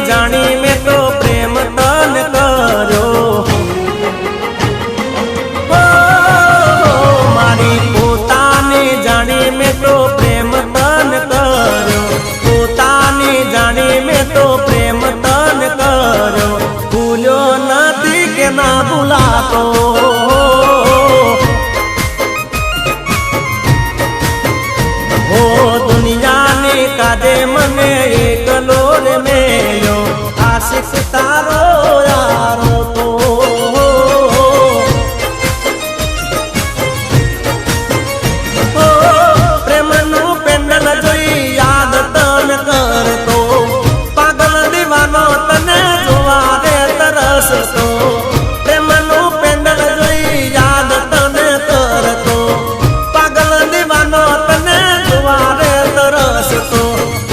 जानी में तो प्रेम तन करो मारी पोतानी जानी में तो प्रेम तन करो पोतानी जानी में तो प्रेम तन करो भूलो नदी के ना भुलातो हो दुनिया ने कादे मने एक लोर में आशिक तारो यारो तो प्रेम नु पेंडल जोई याद तन कर तो पागल दीवानो तने जोवा दे तरस तो प्रेम नु पेंडल जोई याद तने कर तो पागल दीवानो तने जोवा दे तरस तो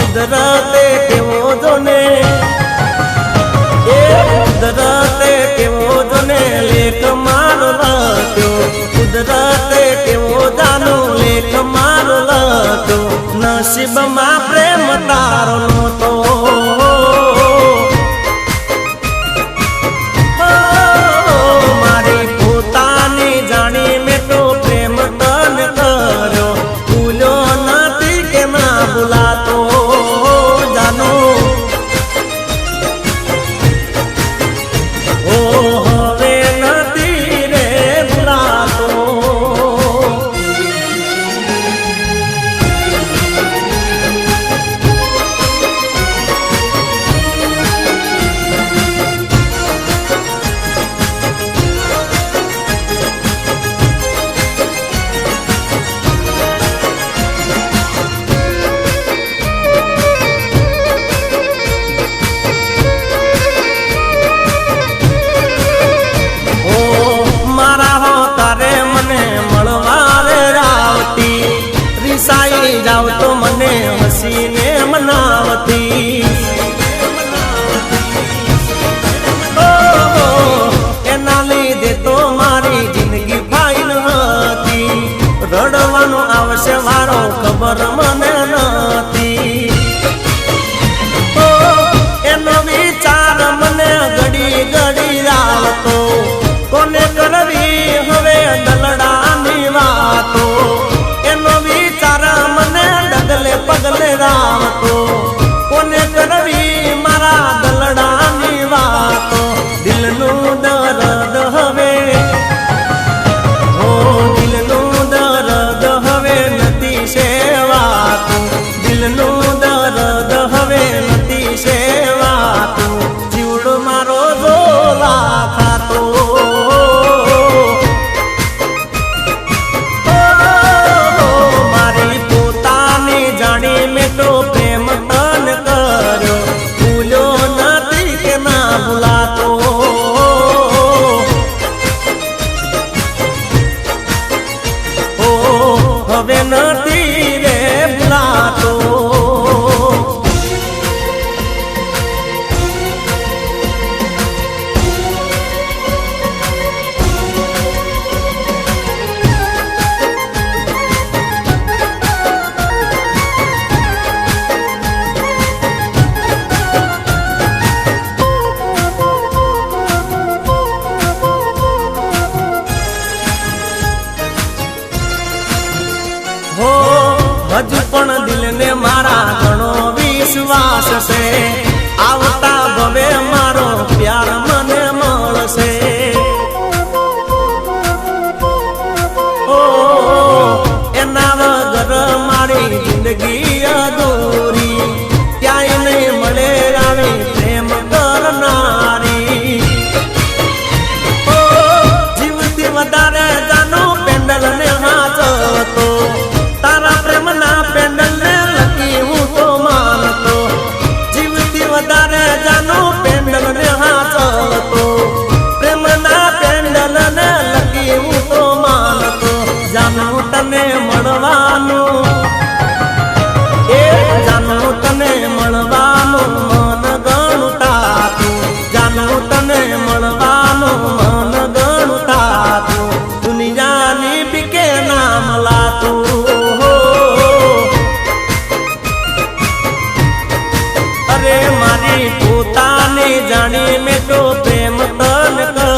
कुदरते के वो जोने कुदरते के वो जोने लेख मारो लातो कुदरते के वो जानो लेख मारो लातो नसीब मा प्रेम तारो नो तो मारी पोतानी जानी में तो प्रेम तन करो भूलो नदी के ना बुलातो जानो होवे नदी रे बुलातो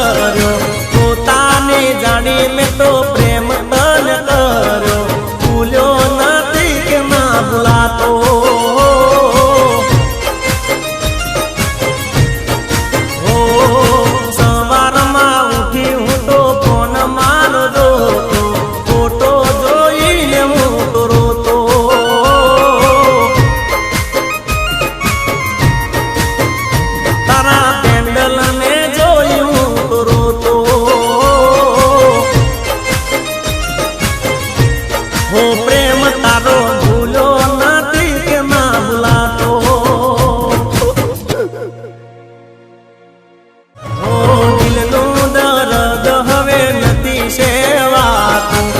કર્યો પોતાની જાણી મેં તો પ્રેમ તને કર્યો ભૂલ્યો નથી કે ના ભૂલાતો સવારમાં ઉઠી હું તો ફોન મારો જોતો ફોટો જોઈને હું તો રોતો તારા પેન્ડલ ને જોઈ હું તો રોતો હો પ્રેમ તારો ભૂલો નથી કે ના ભૂલાતો દિલનું દર્દ હવે નથી સેવાતું